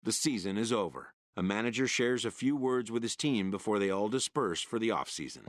The season is over. A manager shares a few words with his team before they all disperse for the off-season.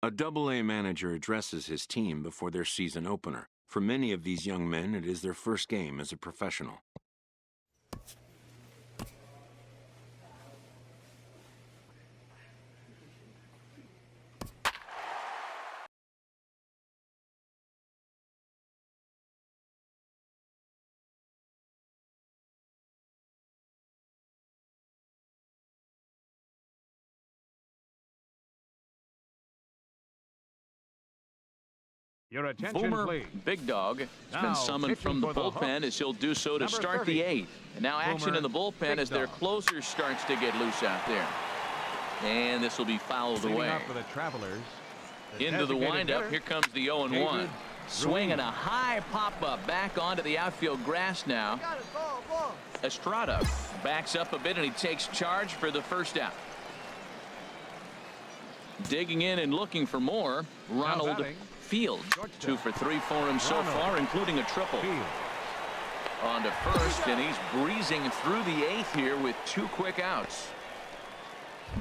A Double-A manager addresses his team before their season opener. For many of these young men, it is their first game as a professional. Your attention, Boomer, please. Big Dog, has been Now, summoned from the pitching for the bullpen Hawks, as he'll do so to number start 30. the eighth. And now action Boomer, in the bullpen Big as their Dog. closer starts to get loose out there. And this will be fouled Leading away. off for the Travelers, Into the designated windup, hitter, here comes the 0-1. David Swinging Ruiz. a high pop-up back onto the outfield grass now. Estrada backs up a bit and he takes charge for the first out. Digging in and looking for more, Ronald batting, Fields. shortstop. 2 for 3 for him so Ronald far, including a triple. Fields. On to first, and he's breezing through the eighth here with 2 quick outs.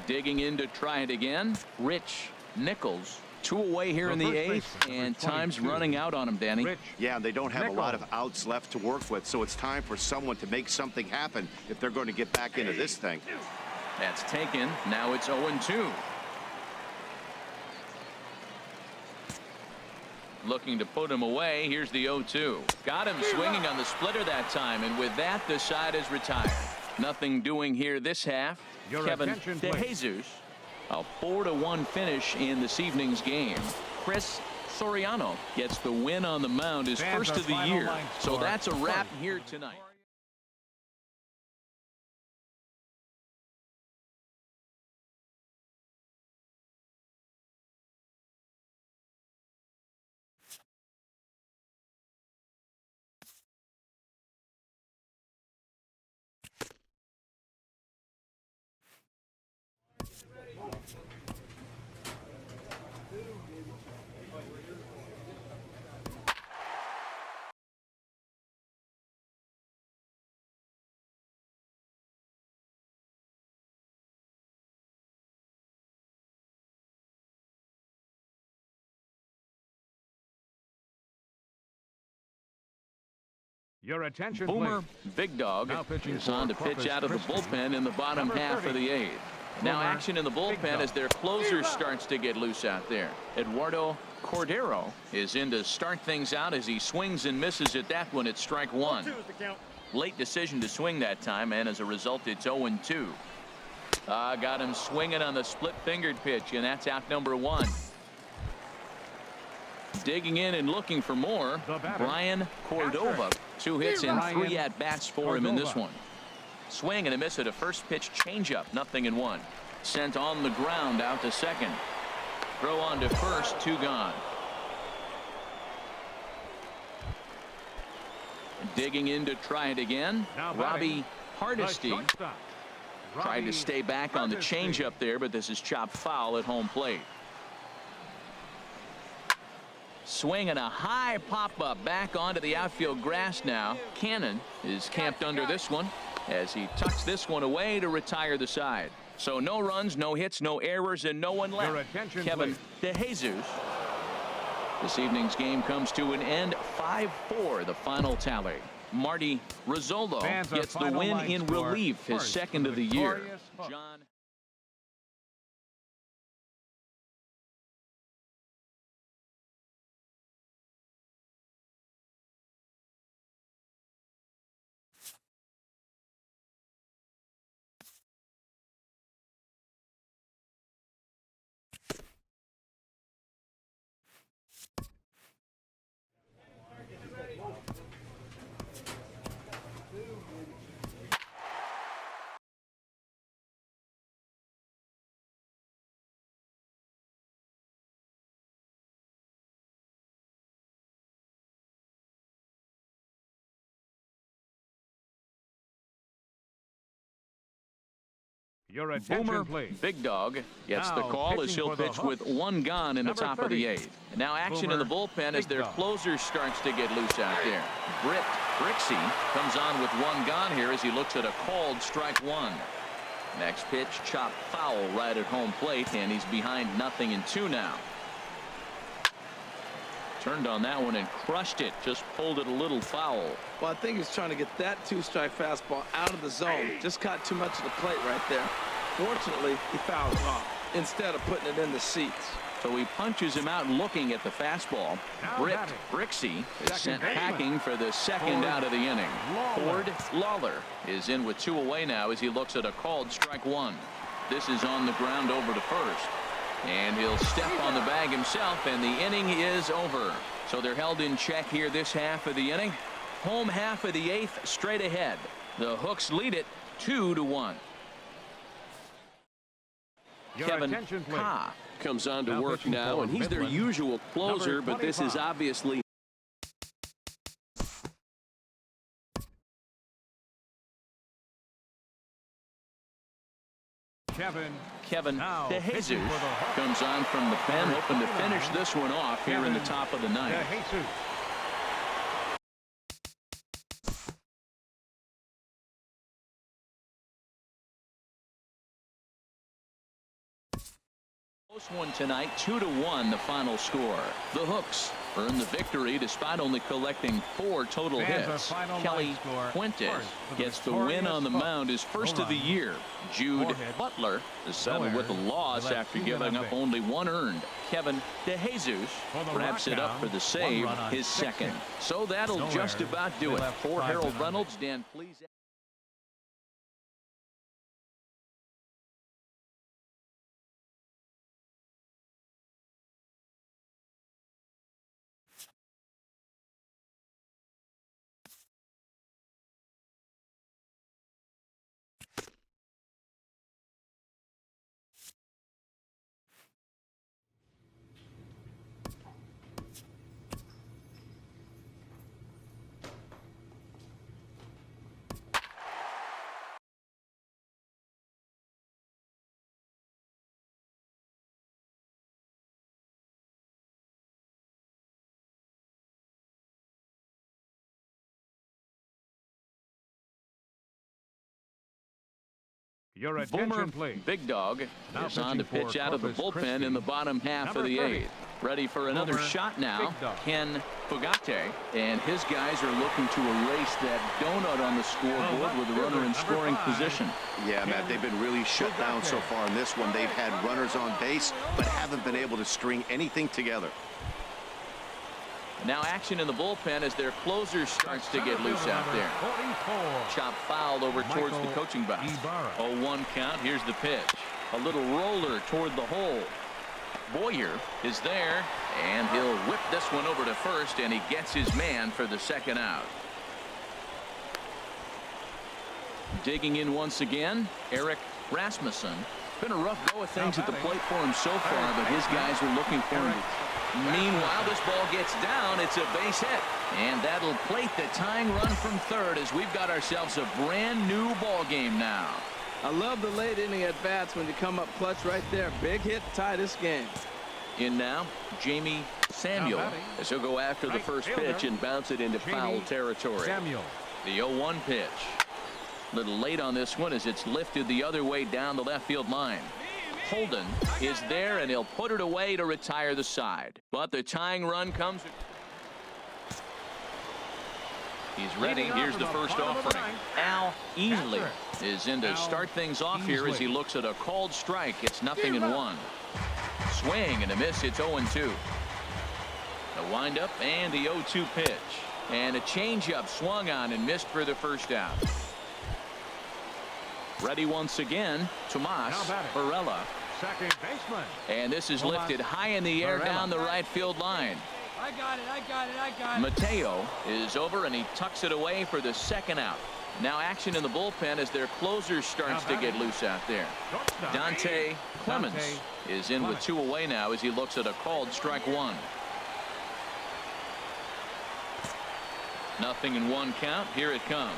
Digging in to try it again, Rich Nichols. 2 away here The in the first eighth, baseman, and number time's 22. running out on him, Danny. Rich Yeah, and they don't have a lot of Nichols. outs left to work with, so it's time for someone to make something happen if they're going to get back into this thing. That's taken. Now it's 0-2. Looking to put him away. Here's the 0-2. Got him swinging on the splitter that time, and with that, the side is retired. Nothing doing here this half. Your Kevin attention, please. DeJesus. A 4-1 finish in this evening's game. Chris Soriano gets the win on the mound, his Fans first are of the final year. line So score. that's a wrap here tonight. Your attention, Boomer, please. Big Dog, Now pitching is for on to pitch Corpus out of the Christi, bullpen in the bottom number half 30. of the eighth. Now Boomer, action in the Big bullpen Dog. as their closer starts to get loose out there. Eduardo Cordero is in to start things out as he swings and misses at that one at strike 1. Late decision to swing that time, and as a result, it's 0-2. Got him swinging on the split-fingered pitch, and that's out number 1. Digging in and looking for more, The batter, Brian Cordova. 2 hits and 3 Brian at-bats for him in this Cordova. one. Swing and a miss at a first pitch changeup, 0-1. Sent on the ground out to second. Throw on to first, 2 gone. Digging in to try it again, Now Robbie batting, Hardesty the shortstop, tried to Robbie stay back on the Hardesty. changeup there, but this is chopped foul at home plate. Swing and a high pop-up back onto the outfield grass now. Cannon is camped under this one as he tucks this one away to retire the side. So no runs, no hits, no errors, and no one left. Your attention, Kevin DeJesus. This evening's game comes to an end. 5-4, the final tally. Marty Rizzolo gets the win in relief, his second of the year. John. Your attention, Boomer please. Big Dog gets the Now call as pitching he'll for the pitch with Hawks, one gone in the number top of the 30. eighth. And now action in Boomer the bullpen as Big their Dog. closer starts to get loose out there. Britt Brixey comes on with one gone here as he looks at a called strike one. Next pitch, chop foul right at home plate, and he's behind 0-2 now. Turned on that one and crushed it. Just pulled it a little foul. Well, I think he's trying to get that two-strike fastball out of the zone. Just caught too much of the plate right there. Fortunately, he fouled it off instead of putting it in the seats. So he punches him out looking at the fastball. Now Britt batting. Brixey is sent baseman. packing for the second Ford out of the inning. Lawler. Ford Lawler is in with 2 away now as he looks at a called strike one. This is on the ground over to first. And he'll step on the bag himself, and the inning is over. So they're held in check here this half of the inning. Home half of the eighth straight ahead. The Hooks lead it 2-1. Your Kevin attention, please. Ha comes on to Now work pitching now, for and he's their Midland, usual closer, number but this is 25. obviously Kevin Now DeJesus pitching for the Hawks. comes on from the pen, Number hoping to 29, finish this one off here in the Kevin top of the ninth. DeJesus. Close one tonight, 2-1 the final score. The Hooks earn the victory despite only collecting 4 total Fans are hits. final Kelly line score Fuentes first for the gets the win on the victorious mound, his first No of the runs, year. Jude 4 hits, Butler is settled no with a errors, loss so that after season giving up ending. only 1 earned. Kevin DeJesus For the wraps it up Rockdown, for the 1 save, run on his 6 second. hits. So that'll No just errors. about do They it. left For 5 Harold men on Reynolds, base. Dan, please. Your Boomer attention, please. Big Dog Now is on to pitching for pitch out of the Corpus bullpen in the bottom half number of the 30. eighth. Ready for another Boomer shot now. Big Dog. Ken Fugate, and his guys are looking to erase that donut on the scoreboard with a runner in scoring position. Yeah, Matt, they've been really shut down so far in this one. They've had runners on base, but haven't been able to string anything together. Now action in the bullpen as their closer starts to get loose out there. 44. Chop foul over towards the Michael coaching box. Ibarra. 0-1 count. Here's the pitch. A little roller toward the hole. Boyer is there, and he'll whip this one over to first, and he gets his man for the second out. Digging in once again, Eric Rasmussen. Been a rough go of things at the plate for him so far, but his guys are looking for him. Meanwhile, this ball gets down. It's a base hit, and that'll plate the tying run from third as we've got ourselves a brand new ball game now. I love the late inning at bats when you come up clutch right there. Big hit, tie this game. In now, Jamie Samuel, as he'll go after the first pitch and bounce it into foul territory. The 0-1 pitch. A little late on this one as it's lifted the other way down the left field line. Holden is there, and he'll put it away to retire the side. But the tying run comes. He's ready. Here's the first offering. Al easily is in to start things off here as he looks at a called strike. It's 0-1. Swing and a miss. It's 0-2. The windup and the 0-2 pitch. And a changeup swung on and missed for the first out. Ready once again, Tomas Varela. Second baseman. And this is lifted high in the air down the right field line. I got it. Mateo is over, and he tucks it away for the second out. Now action in the bullpen as their closer starts to get loose out there. Dante Clemens is in with 2 away now as he looks at a called strike 1. 0-1 count. Here it comes.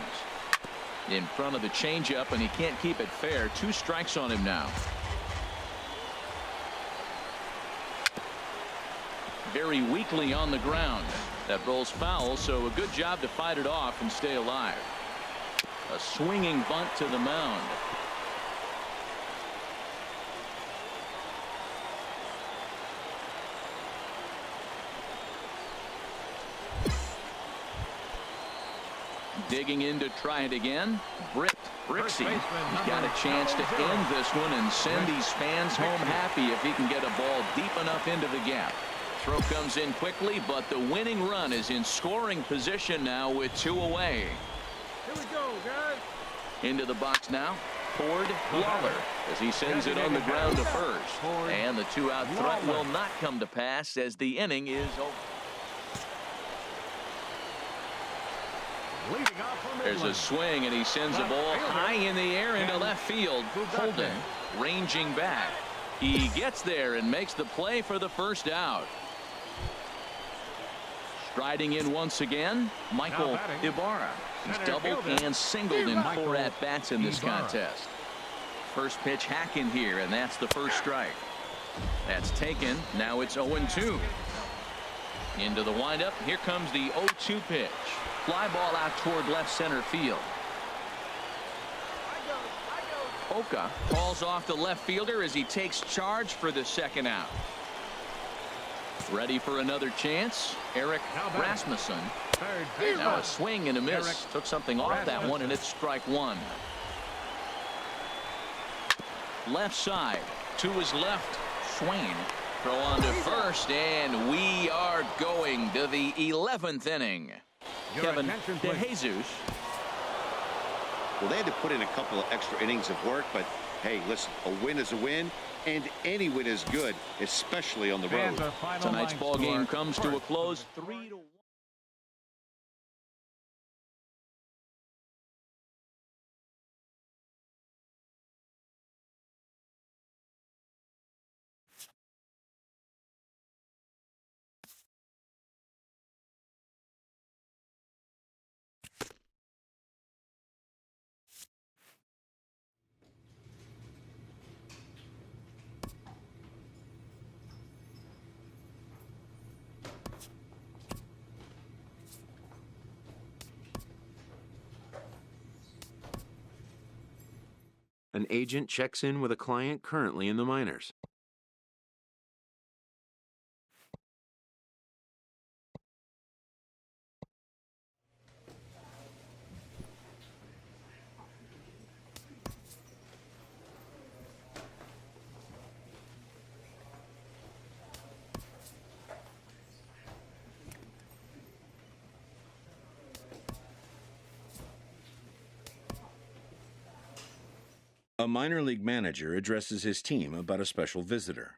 In front of the changeup, and he can't keep it fair. 2 strikes on him now. Very weakly on the ground. That rolls foul, so a good job to fight it off and stay alive. A swinging bunt to the mound. Digging in to try it again. Britt Brixey. He's got a chance to end this one and send these fans home happy if he can get a ball deep enough into the gap. Throw comes in quickly, but the winning run is in scoring position now with 2 away. Here we go, guys. Into the box now. Ford Waller as he sends it on the ground to first. And the 2-out threat will not come to pass as the inning is over. There's a swing, and he sends a ball high in the air into left field. Holden ranging back. He gets there and makes the play for the first out. Striding in once again, Michael Ibarra. He's doubled and singled in 4 at-bats in this contest. First pitch hack in here, and that's the first strike. That's taken. Now it's 0-2. Into the windup. Here comes the 0-2 pitch. Fly ball out toward left center field. Oka calls off the left fielder as he takes charge for the second out. Ready for another chance. Eric Rasmussen. Now a swing and a miss. Took something off that one, and it's strike 1. Left side to his left. Swain. Throw on to first, and we are going to the 11th inning. Kevin DeJesus. Well, they had to put in a couple of extra innings of work, but hey, listen, a win is a win, and any win is good, especially on the road. Tonight's ball game comes to a close 3-1. An agent checks in with a client currently in the minors. A minor league manager addresses his team about a special visitor.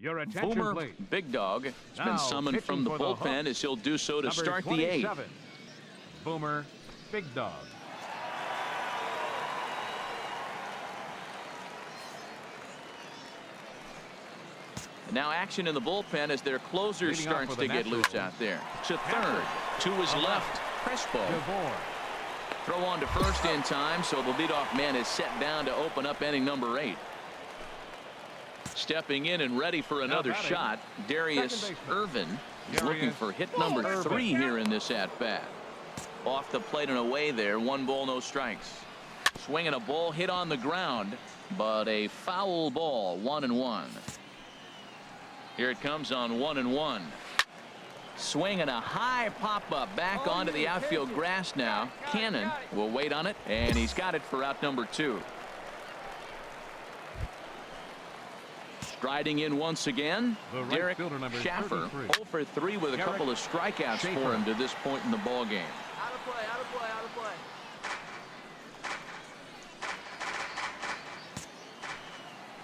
Your attention, Boomer please. Big Dog has Now been summoned pitching from the for the bullpen Hawks, as he'll do so to Number start the 27, eighth. Boomer Big Dog. Now action in the bullpen as their closer Leading off starts for to the get Nationals. loose out there. To third, Catcher. to his On left, Crespo. DeVore. Throw on to first in time, so the leadoff man is set down to open up inning number 8. Stepping in and ready for another batting, shot, Darius second baseman. Irvin is Darius looking for hit number Irvin. 3 here in this at-bat. Off the plate and away there, 1 ball, no strikes. Swinging a ball hit on the ground, but a foul ball, 1-1. Here it comes on 1-1. Swinging a high pop-up back onto the outfield grass now. Cannon will wait on it, and he's got it for out number 2. Striding in once again, The right Derek fielder, number Schaffer, 33. 0 for 3 with a Derek couple of strikeouts for Schaffer. him to this point in the ball game. Out of play, out of play, out of play.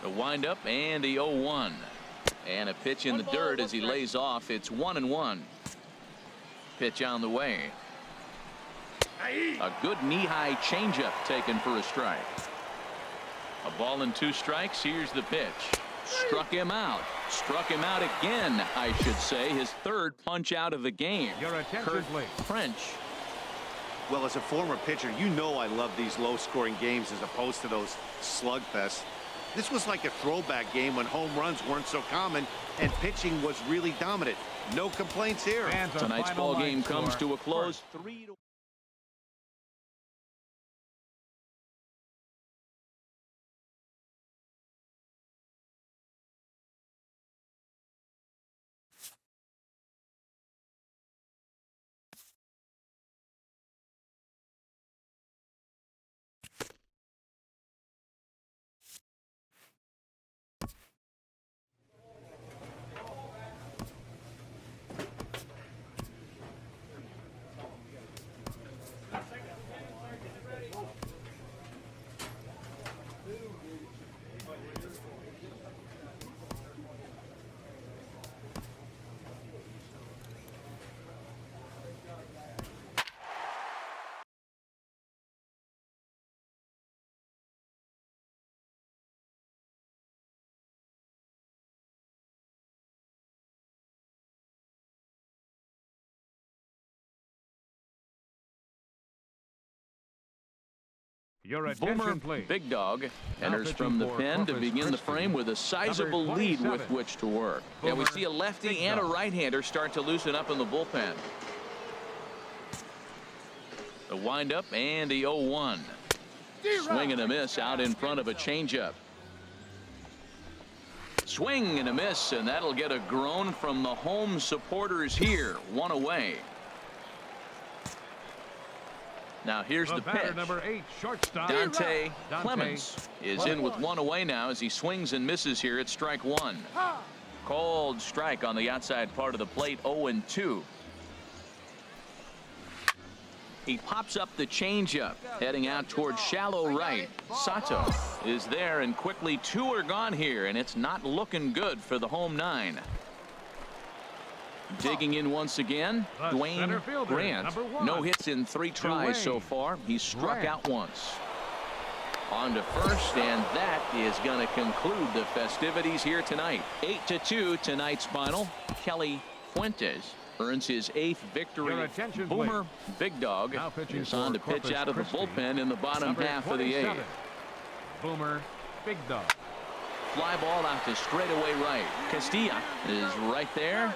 The windup and the 0-1. And a pitch in the dirt as he lays off. It's 1-1. Pitch on the way. A good knee-high changeup taken for a strike. A ball and 2 strikes. Here's the pitch. Struck him out. Struck him out again, I should say. His 3rd punch out of the game. Your attention, Kurt please. French. Well, as a former pitcher, you know I love these low-scoring games as opposed to those slugfests. This was like a throwback game when home runs weren't so common and pitching was really dominant. No complaints here. Fans are Tonight's final ball game line comes score. to a close. 3-1. Your attention, Boomer please. Big Dog Now enters pitching from the for pen to Corpus begin the Christi, frame with a sizable number lead 27. with which to work. And we Boomer see a lefty Big and a Dog. right-hander start to loosen up in the bullpen. The windup and the 0-1. Swing and a miss out in front of a changeup. Swing and a miss, and that'll get a groan from the home supporters here. 1 away. Now here's the batter, pitch. number 8, shortstop. Dante Clemens is in with 1 away now as he swings and misses here at strike 1. Called strike on the outside part of the plate. 0-2. He pops up the changeup heading out towards shallow right. Sato is there, and quickly 2 are gone here, and it's not looking good for the home 9. Digging in once again, The Dwayne center fielder, Grant. number 1. No hits in 3 tries so Dwayne far. He's struck Grant. out once. On to first, and that is going to conclude the festivities here tonight. 8-2 tonight's final. Kelly Fuentes earns his 8th victory. Your attention, Boomer Big Dog Now pitching is on for to pitch Corpus out of the Christi, bullpen in the bottom number half of the 27, 8th. Boomer Big Dog. Fly ball out to straightaway right. Castilla is right there,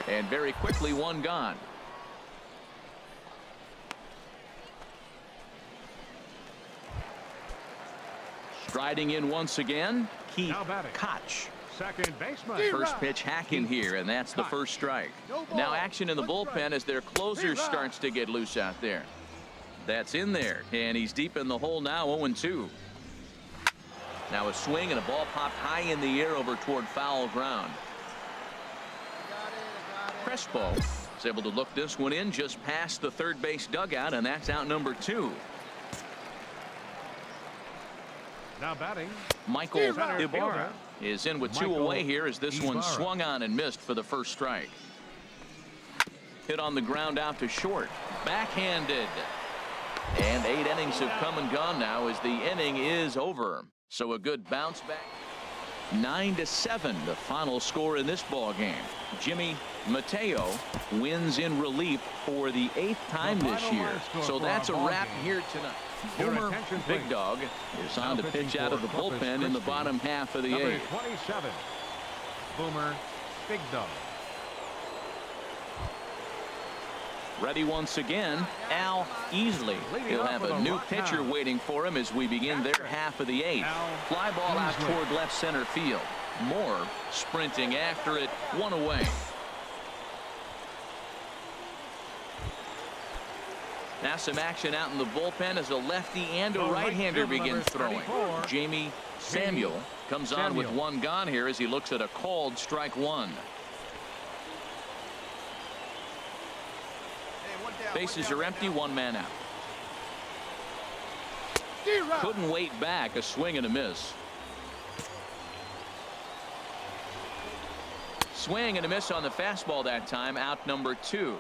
and very quickly 1 gone. Striding in once again, Keith Now batting. Koch. Second baseman. First pitch hacking here, and that's the first strike. Now action in the bullpen as their closer starts to get loose out there. That's in there, and he's deep in the hole now. 0-2. Now a swing and a ball popped high in the air over toward foul ground. Crespo is able to look this one in just past the third base dugout, and that's out number 2. Now batting. Michael Center Ibarra fielder. is in with two Michael away here as this one Ibarra. swung on and missed for the first strike. Hit on the ground out to short. Backhanded. And 8 innings have come and gone now as the inning is over. So a good bounce back. 9-7 the final score in this ball game. Jimmy Mateo wins in relief for the 8th time this year. So that's a wrap here tonight. Your Boomer attention, Big please. Dog is on to pitch out of the bullpen in the bottom half of the Number 8th. 27. Boomer Big Dog. Ready once again, Al Easley. He'll have a new pitcher waiting for him as we begin their half of the 8th. Fly ball out toward left center field. Moore sprinting after it, 1 away. Now some action out in the bullpen as a lefty and a right-hander begins throwing. Jamie Samuel comes on with 1 gone here as he looks at a called strike 1. Bases are empty, 1 man out. Couldn't wait back, a swing and a miss. Swing and a miss on the fastball that time, out number 2.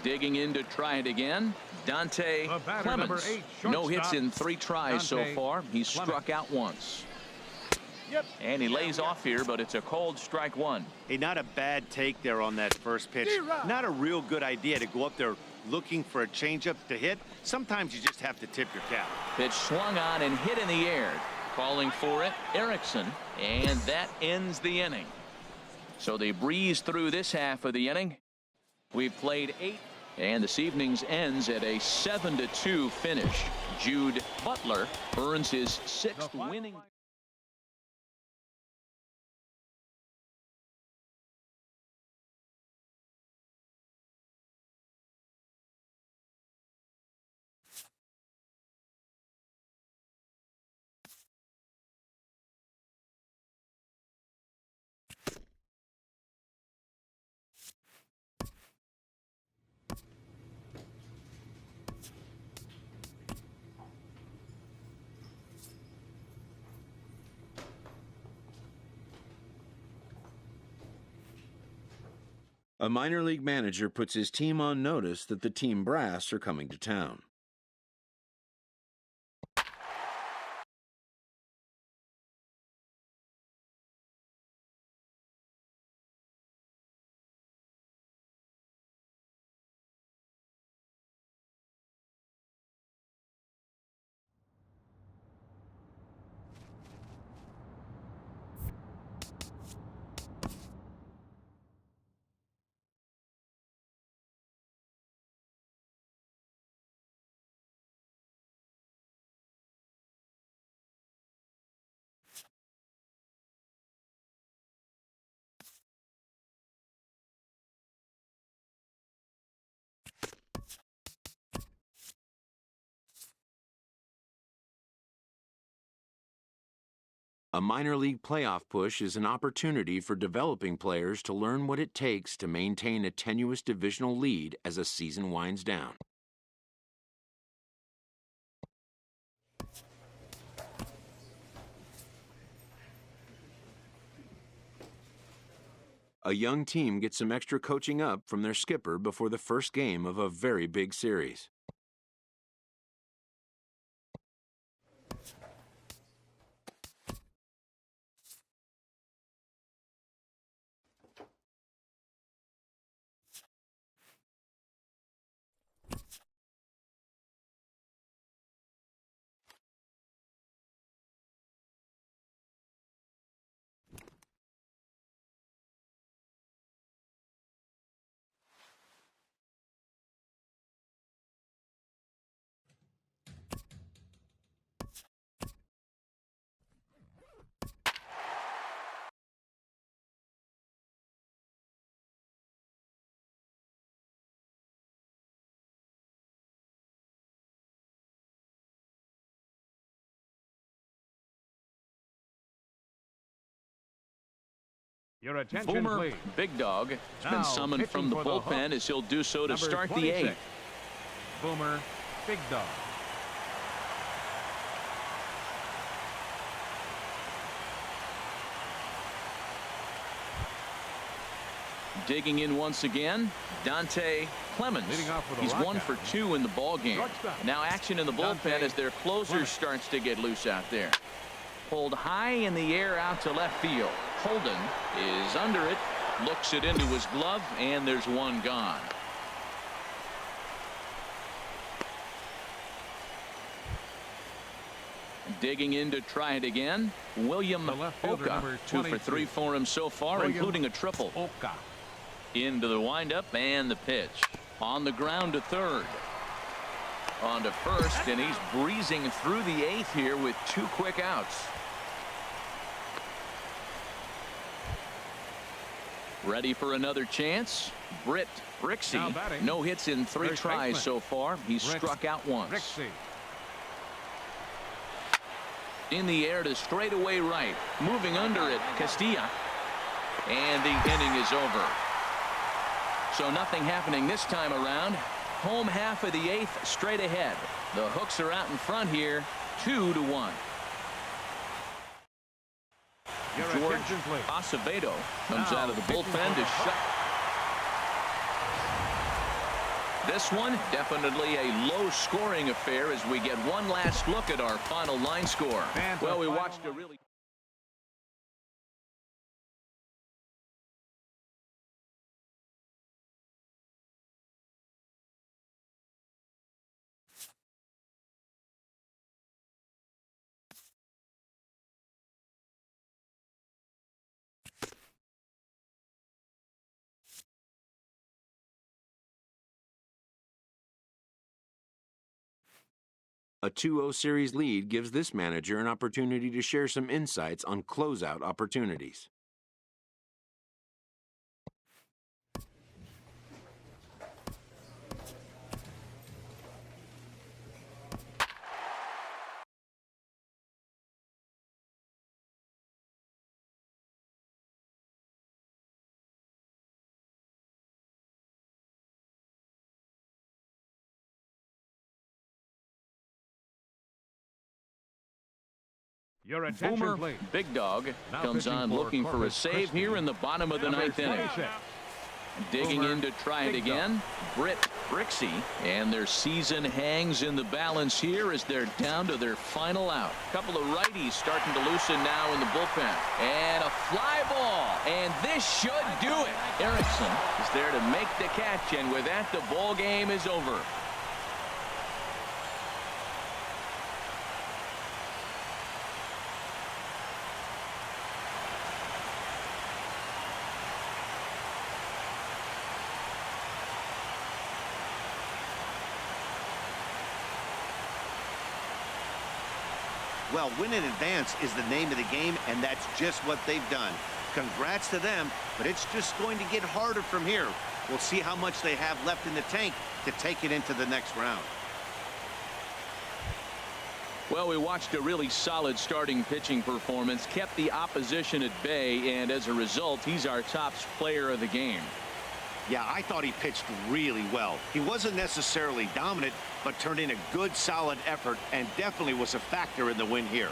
Digging in to try it again, Dante Clemens. No hits in 3 tries so far. He's struck out once. And he lays off here, but it's a called strike 1. Hey, not a bad take there on that first pitch. Not a real good idea to go up there looking for a changeup to hit. Sometimes you just have to tip your cap. Pitch swung on and hit in the air. Calling for it, Erickson, and that ends the inning. So they breeze through this half of the inning. We've played 8, and this evening's ends at a 7-2 finish. Jude Butler earns his 6th winning. A minor league manager puts his team on notice that the team brass are coming to town. A minor league playoff push is an opportunity for developing players to learn what it takes to maintain a tenuous divisional lead as a season winds down. A young team gets some extra coaching up from their skipper before the first game of a very big series. Your attention, Boomer please. Big Dog has Now been summoned pitching from the for the bullpen Hawks, as he'll do so to number start the 26. eighth. Boomer Big Dog. Digging in once again, Dante Clemens. Leading off with a He's rock 1 out. for 2 in the ball game. Shortstop. Now action in the bullpen Dante as their closer Clemens. starts to get loose out there. Pulled high in the air out to left field. Holden is under it, looks it into his glove, and there's one gone. Digging in to try it again, William The left fielder, Oka. number 2 for 3 22. for him so far, William including a triple. Oka. Into the windup and the pitch. On the ground to third. On to first, and he's breezing through the eighth here with 2 quick outs. Ready for another chance? Britt Now Rixey. batting. No hits in 3 First tries baseman. so far. He's Rick- struck out once. Rixey. In the air to straightaway right. Moving under it, Castilla. And the inning is over. So nothing happening this time around. Home half of the eighth straight ahead. The Hooks are out in front here, 2-1. Your George attention, please. Acevedo comes Now out of the pitching bullpen for to the shut. This one definitely a low-scoring affair as we get one last look at our final line score. Fans Well, are we final watched a line. really... A 2-0 series lead gives this manager an opportunity to share some insights on closeout opportunities. Your attention, Boomer please. Big Dog Now comes pitching on for looking for a Corpus save Christi, here in the bottom of the number ninth inning. 26. Digging Boomer in to try it Big again, Britt Rixey, and their season hangs in the balance here as they're down to their final out. Couple of righties starting to loosen now in the bullpen, and a fly ball, and this should do it. Erickson is there to make the catch, and with that, the ball game is over. Well, win in advance is the name of the game, and that's just what they've done. Congrats to them, but it's just going to get harder from here. We'll see how much they have left in the tank to take it into the next round. Well, we watched a really solid starting pitching performance, kept the opposition at bay, and as a result, he's our top player of the game. Yeah, I thought he pitched really well. He wasn't necessarily dominant, but turned in a good, solid effort and definitely was a factor in the win here.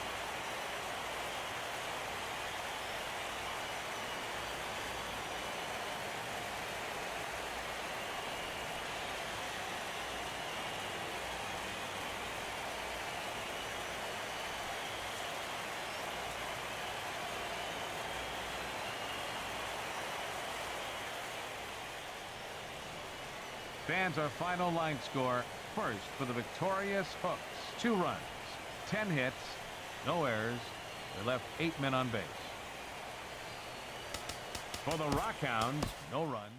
Fans, our final line score. First for the victorious Hooks. 2 runs, 10 hits, no errors. They left 8 men on base. For the Rockhounds, no runs.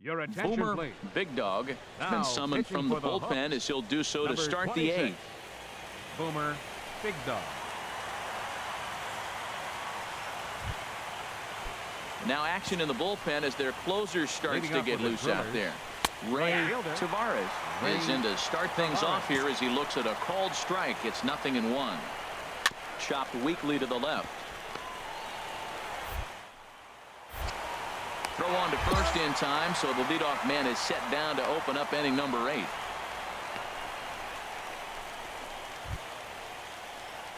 Your attention, Boomer please. Big Dog has Now, been summoned pitching from the for the bullpen Hooks, as he'll do so to number start 26. the 8th. Boomer Big Dog. Now action in the bullpen as their closer starts Leading to up get with the loose out thrillers, there. Ray right fielder, Tavares is Ray in to start things Tavares. off here as he looks at a called strike. It's 0-1. Chopped weakly to the left. Throw on to first in time, so the leadoff man is set down to open up inning number 8.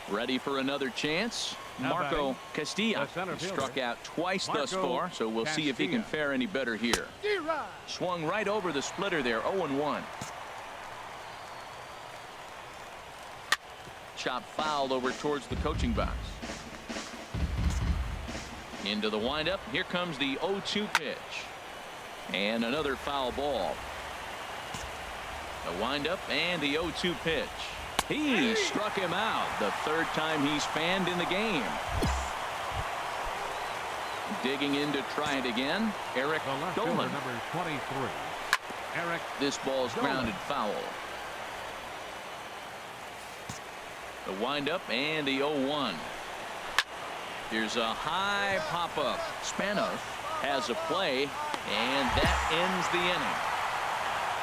Ready for another chance. Now Marco batting, Castilla the center fielder, struck out twice thus Marco far, so we'll see if he can Castilla. fare any better here. Swung right over the splitter there, 0-1. Chop foul over towards the coaching box. Into the windup. Here comes the 0-2 pitch. And another foul ball. The windup and the 0-2 pitch. He struck him out the third time he's fanned in the game. Digging in to try it again. Eric The left Dolan. fielder, number 23. Eric This ball's Dolan. grounded foul. The windup and the 0-1. Here's a high pop-up. Spanos has a play, and that ends the inning.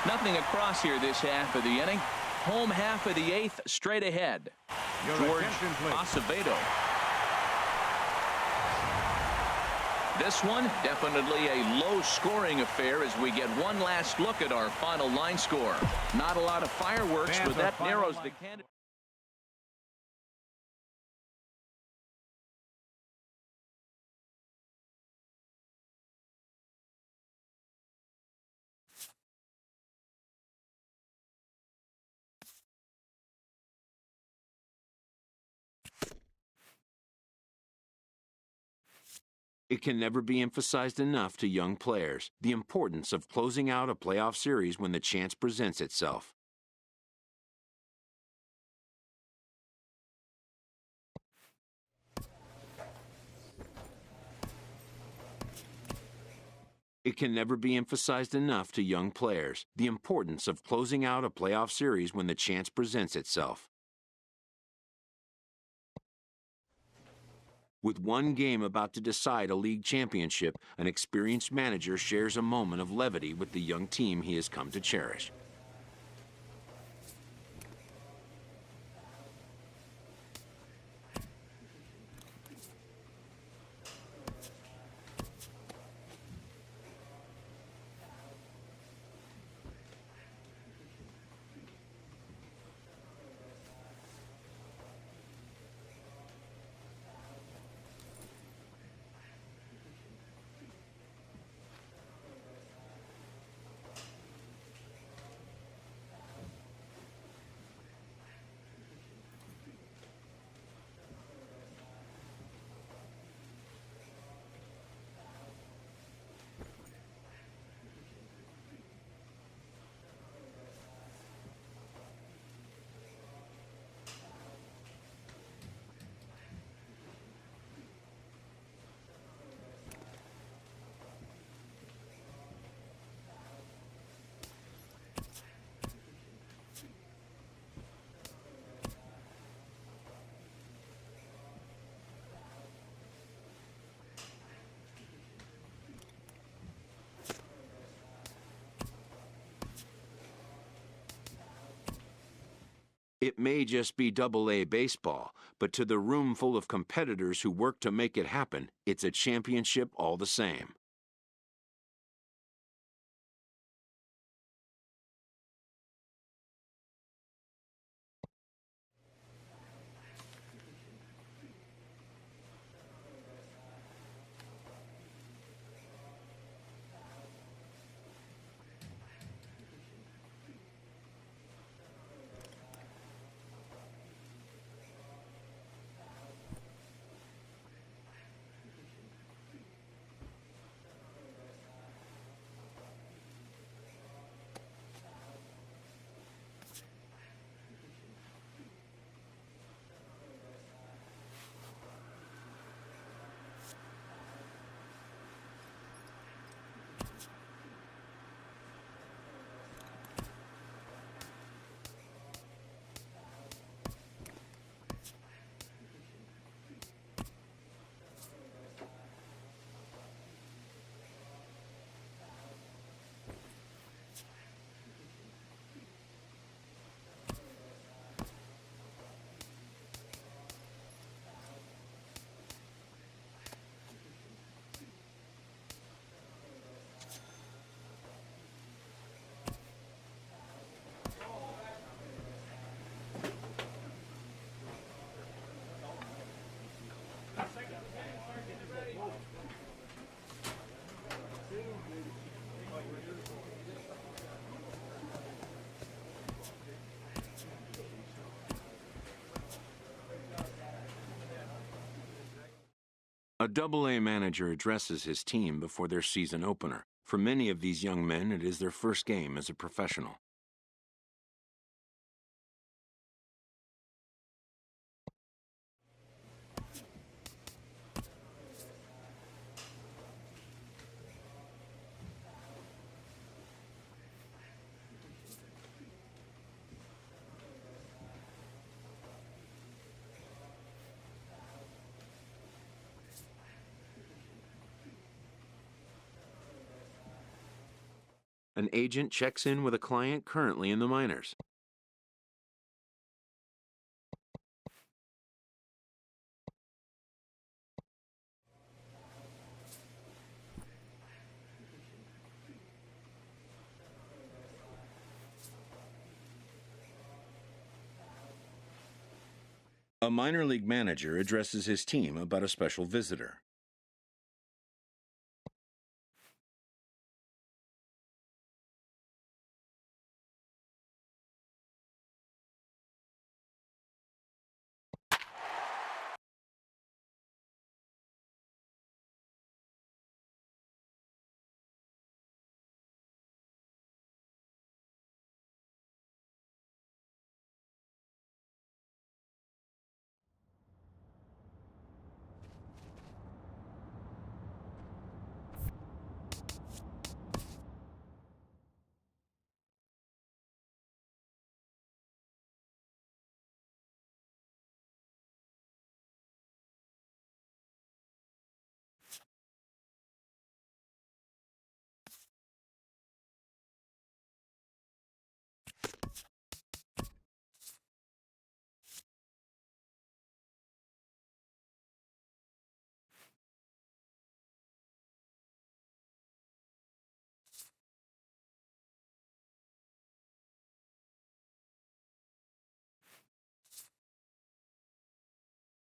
Nothing across here this half of the inning. Home half of the 8th straight ahead. Your George attention, please. Acevedo. This one definitely a low-scoring affair as we get one last look at our final line score. Not a lot of fireworks, Fans but are that final narrows line the candidate. It can never be emphasized enough to young players the importance of closing out a playoff series when the chance presents itself. It can never be emphasized enough to young players the importance of closing out a playoff series when the chance presents itself. With one game about to decide a league championship, an experienced manager shares a moment of levity with the young team he has come to cherish. It may just be Double-A baseball, but to the room full of competitors who work to make it happen, it's a championship all the same. A Double-A manager addresses his team before their season opener. For many of these young men, it is their first game as a professional. An agent checks in with a client currently in the minors. A minor league manager addresses his team about a special visitor.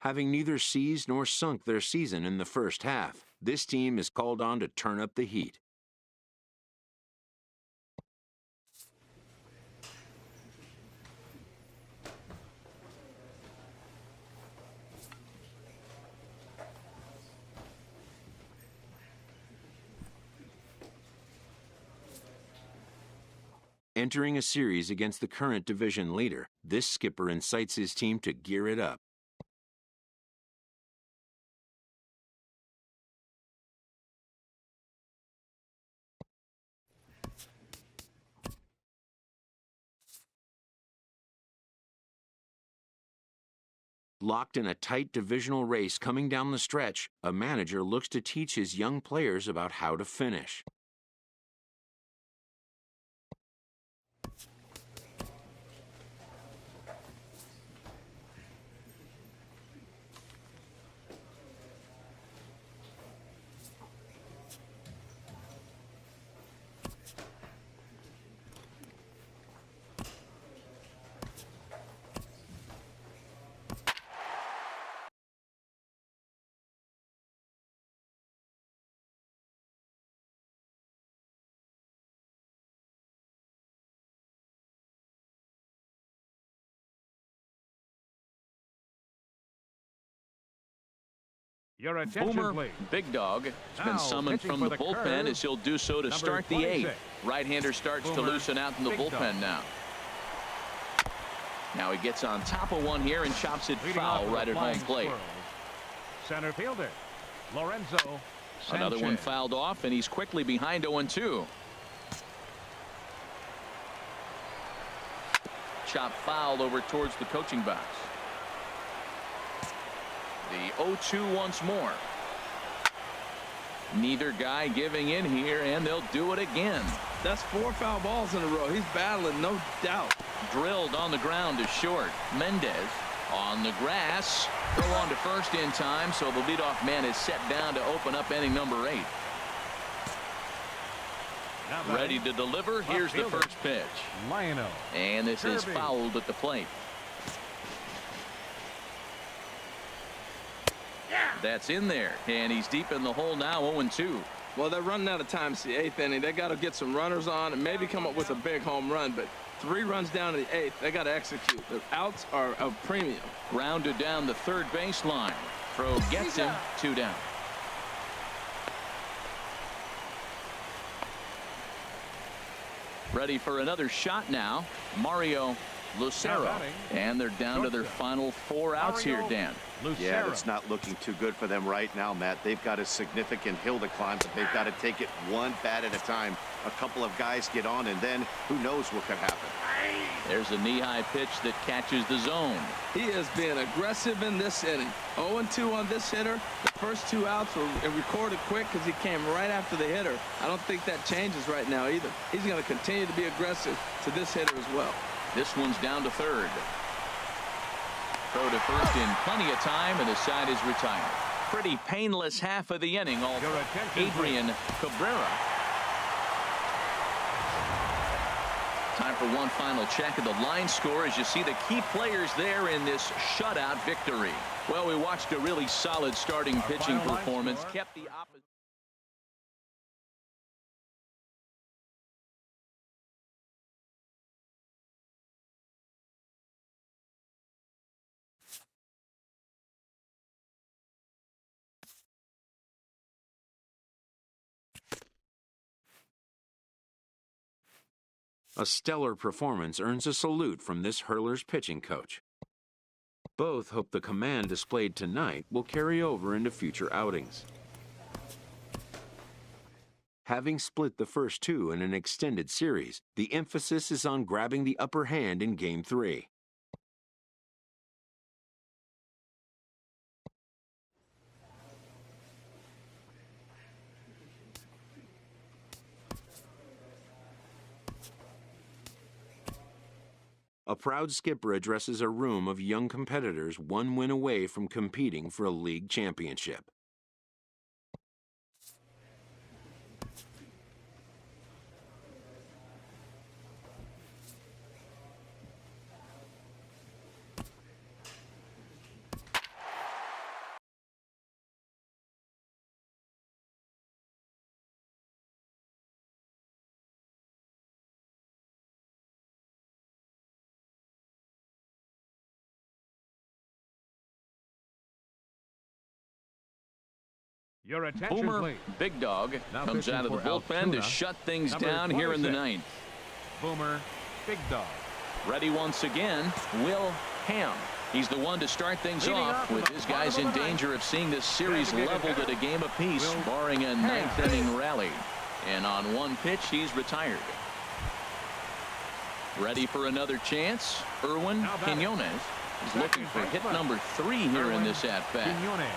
Having neither seized nor sunk their season in the first half, this team is called on to turn up the heat. Entering a series against the current division leader, this skipper incites his team to gear it up. Locked in a tight divisional race coming down the stretch, a manager looks to teach his young players about how to finish. Your attention, Boomer please. Big Dog has Now, been summoned pitching from for the the bullpen curve, as he'll do so to number start the 26. eighth. Right-hander starts to Boomer loosen out in the Big bullpen Dog. now. Now he gets on top of one here and chops it Leading foul off with right the at home Flying plate. Squirrels. Center fielder, Lorenzo Sanchez. Another one fouled off, and he's quickly behind 0-2. Chop foul over towards the coaching box. The 0-2 once more. Neither guy giving in here, and they'll do it again. That's 4 foul balls in a row. He's battling, no doubt. Drilled on the ground to short. Mendez on the grass. Throw on to first in time, so the leadoff man is set down to open up inning number 8. Now Ready to deliver. Here's the fielder, first pitch. Lionel. And this is Kirby. fouled at the plate. That's in there, and he's deep in the hole now, 0-2. Well, they're running out of time. It's the 8th inning. They got to get some runners on and maybe come up with a big home run. But 3 runs down to the 8th. They got to execute. The outs are of premium. Grounded down the third baseline. Throw gets him. 2 down. Ready for another shot now, Mario Lucero. And they're down to their final 4 outs here, Dan. Yeah, it's not looking too good for them right now, Matt. They've got a significant hill to climb, but they've got to take it one bat at a time. A couple of guys get on, and then who knows what could happen. There's a knee-high pitch that catches the zone. He is being aggressive in this inning. 0-2 on this hitter. The first 2 outs were recorded quick because he came right after the hitter. I don't think that changes right now either. He's going to continue to be aggressive to this hitter as well. This one's down to third. Throw to first in plenty of time, and the side is retired. Pretty painless half of the inning. All Adrian Cabrera. Time for one final check of the line score as you see the key players there in this shutout victory. Well, we watched a really solid starting pitching performance. Kept the opposite. A stellar performance earns a salute from this hurler's pitching coach. Both hope the command displayed tonight will carry over into future outings. Having split the first 2 in an extended series, the emphasis is on grabbing the upper hand in Game 3. A proud skipper addresses a room of young competitors 1 win away from competing for a league championship. Your attention, Boomer please. Big Dog Now comes pitching out of the for bullpen Altoona, to shut things number down here in the 26. 9th. Boomer Big Dog. Ready once again, Will Ham. He's the one to start things Leading off off with in the his guys bottom in of the danger of seeing this series Designated leveled at hitter, a game apiece, Will barring a Ham. 9th inning rally. And on one pitch, he's retired. Ready for another chance, Erwin Now batting. Quinones is looking for hit number 3 here in this at-bat. Quinones.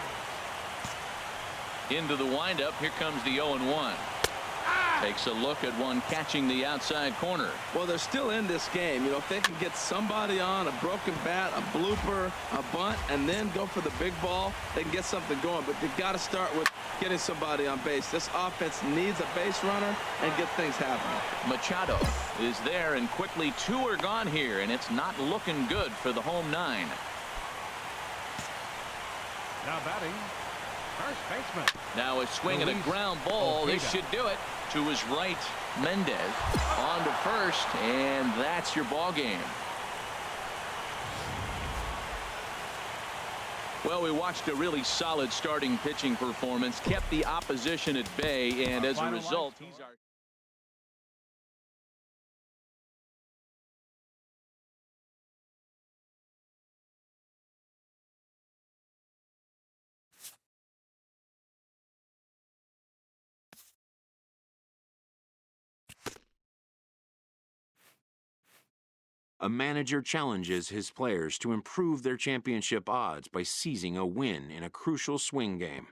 Into the windup, here comes the 0-1. Takes a look at one catching the outside corner. Well, they're still in this game. You know, if they can get somebody on, a broken bat, a blooper, a bunt, and then go for the big ball, they can get something going. But they've got to start with getting somebody on base. This offense needs a base runner and get things happening. Machado is there, and quickly 2 are gone here, and it's not looking good for the home 9. Now batting. First baseman. Now a swing and a Luis ground ball. This Ojeda. should do it. To his right, Mendez on to first, and that's your ball game. Well, we watched a really solid starting pitching performance, kept the opposition at bay, and as a result, he's our A manager challenges his players to improve their championship odds by seizing a win in a crucial swing game.